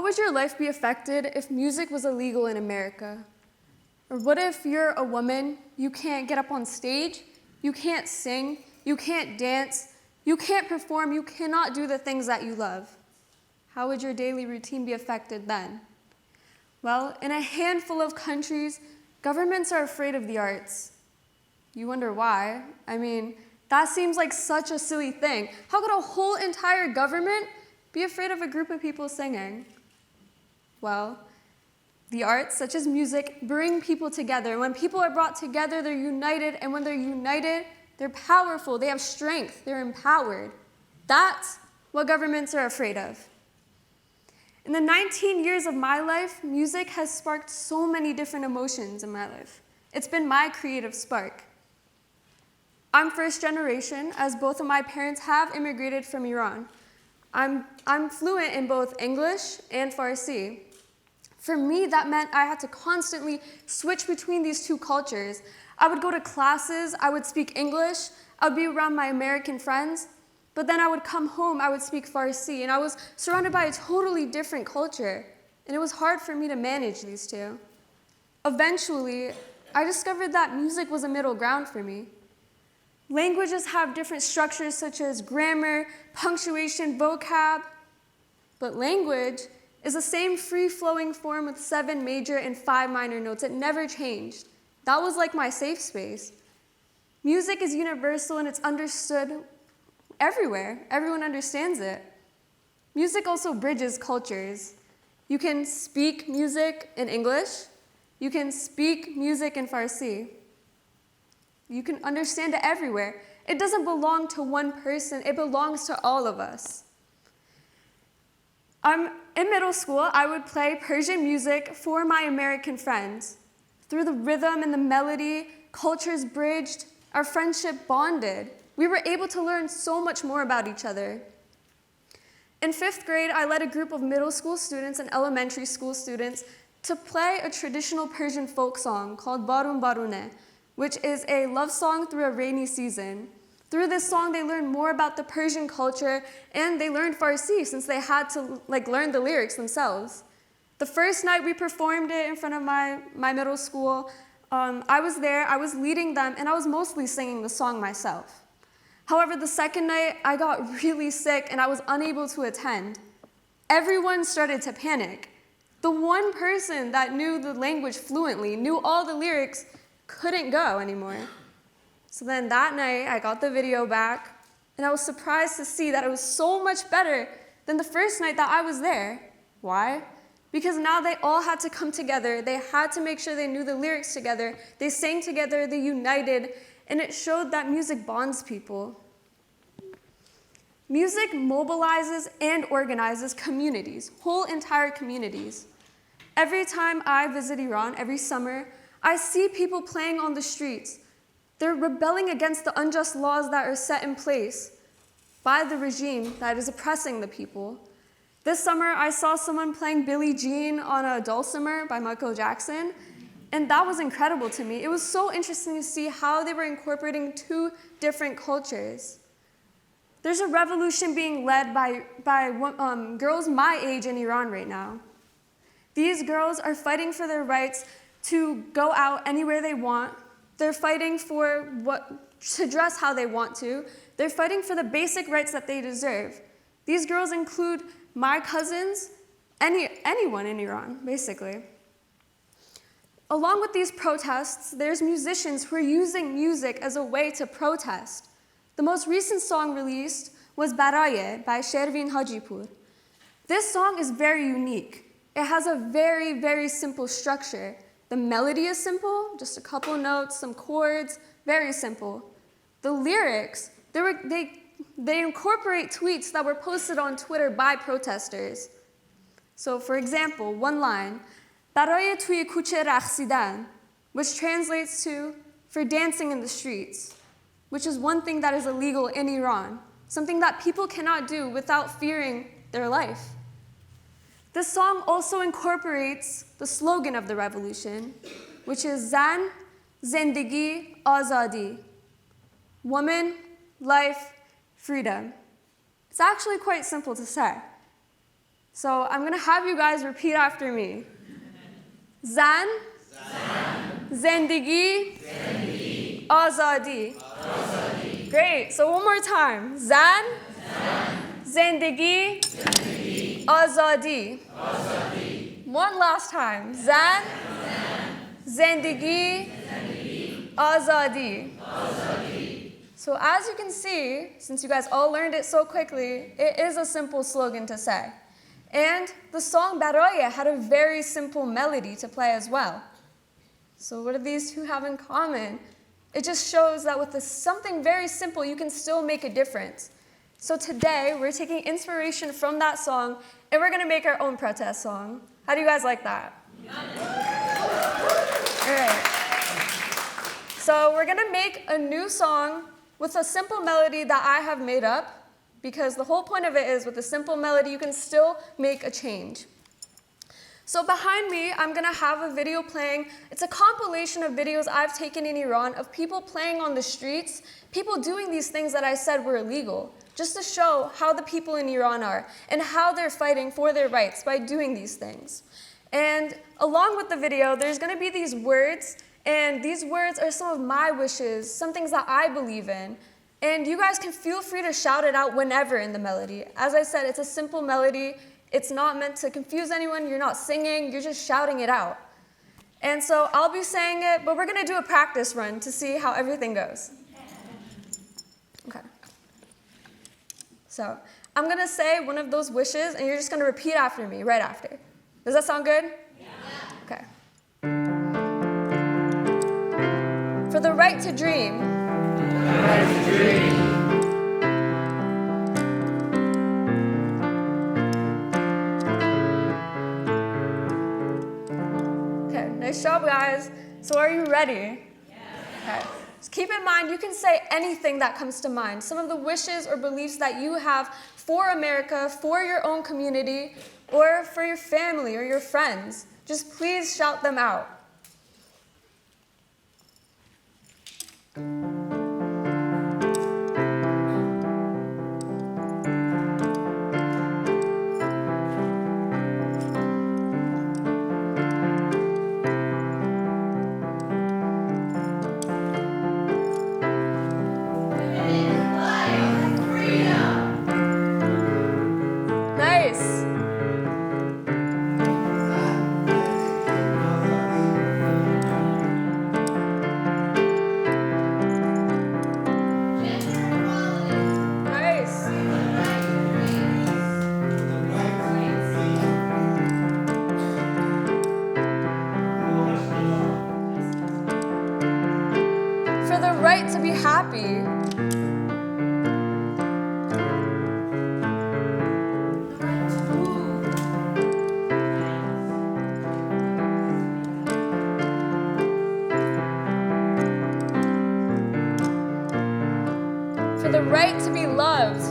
would your life be affected if music was illegal in America? Or what if you're a woman, you can't get up on stage, you can't sing, you can't dance, you can't perform, you cannot do the things that you love? How would your daily routine be affected then? Well, in a handful of countries, governments are afraid of the arts. You wonder why? I mean, that seems like such a silly thing. How could a whole entire government be afraid of a group of people singing? Well, the arts, such as music, bring people together. And when people are brought together, they're united. And when they're united, they're powerful. They have strength. They're empowered. That's what governments are afraid of. In the 19 years of my life, music has sparked so many different emotions in my life. It's been my creative spark. I'm first generation, as both of my parents have immigrated from Iran. I'm fluent in both English and Farsi. For me, that meant I had to constantly switch between these two cultures. I would go to classes, I would speak English, I would be around my American friends, but then I would come home, I would speak Farsi, and I was surrounded by a totally different culture, and it was hard for me to manage these two. Eventually, I discovered that music was a middle ground for me. Languages have different structures such as grammar, punctuation, vocab, but language is the same free-flowing form with 7 major and 5 minor notes. It never changed. That was like my safe space. Music is universal and it's understood everywhere. Everyone understands it. Music also bridges cultures. You can speak music in English. You can speak music in Farsi. You can understand it everywhere. It doesn't belong to one person. It belongs to all of us. In middle school, I would play Persian music for my American friends. Through the rhythm and the melody, cultures bridged, our friendship bonded. We were able to learn so much more about each other. In 5th grade, I led a group of middle school students and elementary school students to play a traditional Persian folk song called Barun Barune, which is a love song through a rainy season. Through this song, they learned more about the Persian culture, and they learned Farsi since they had to learn the lyrics themselves. The first night we performed it in front of my middle school, I was there, I was leading them, and I was mostly singing the song myself. However, the second night, I got really sick and I was unable to attend. Everyone started to panic. The one person that knew the language fluently, knew all the lyrics, couldn't go anymore. So then that night, I got the video back, and I was surprised to see that it was so much better than the first night that I was there. Why? Because now they all had to come together. They had to make sure they knew the lyrics together. They sang together, they united, and it showed that music bonds people. Music mobilizes and organizes communities, whole entire communities. Every time I visit Iran, every summer, I see people playing on the streets. They're rebelling against the unjust laws that are set in place by the regime that is oppressing the people. This summer, I saw someone playing Billie Jean on a dulcimer by Michael Jackson, and that was incredible to me. It was so interesting to see how they were incorporating 2 different cultures. There's a revolution being led by girls my age in Iran right now. These girls are fighting for their rights to go out anywhere they want. They're fighting to dress how they want to. They're fighting for the basic rights that they deserve. These girls include my cousins, anyone in Iran, basically. Along with these protests, there's musicians who are using music as a way to protest. The most recent song released was Baraye by Shervin Hajipur. This song is very unique. It has a very, very simple structure. The melody is simple, just a couple notes, some chords, very simple. The lyrics, they incorporate tweets that were posted on Twitter by protesters. So for example, one line, "Baraye tuye kuche rakhsidan," which translates to "for dancing in the streets," which is one thing that is illegal in Iran, something that people cannot do without fearing their life. This song also incorporates the slogan of the revolution, which is Zan, Zendegi, Azadi. Woman, life, freedom. It's actually quite simple to say. So I'm going to have you guys repeat after me. Zan, zendegi, azadi. Great. So one more time. Zan, zendegi, azadi. One last time. Zan, zendegi, azadi. So as you can see, since you guys all learned it so quickly, it is a simple slogan to say. And the song Baroye had a very simple melody to play as well. So what do these two have in common? It just shows that with something very simple, you can still make a difference. So today, we're taking inspiration from that song, and we're going to make our own protest song. How do you guys like that? All right. So we're going to make a new song with a simple melody that I have made up, because the whole point of it is with a simple melody, you can still make a change. So behind me, I'm going to have a video playing. It's a compilation of videos I've taken in Iran of people playing on the streets, people doing these things that I said were illegal, just to show how the people in Iran are and how they're fighting for their rights by doing these things. And along with the video, there's going to be these words, and these words are some of my wishes, some things that I believe in. And you guys can feel free to shout it out whenever in the melody. As I said, it's a simple melody. It's not meant to confuse anyone. You're not singing. You're just shouting it out. And so I'll be saying it, but we're going to do a practice run to see how everything goes. Okay. So I'm going to say one of those wishes, and you're just going to repeat after me right after. Does that sound good? Yeah. Okay. For the right to dream. The right to dream. Okay, nice job, guys. So are you ready? Okay. Just keep in mind, you can say anything that comes to mind. Some of the wishes or beliefs that you have for America, for your own community, or for your family or your friends. Just please shout them out. For the right to be happy. For the right to be loved.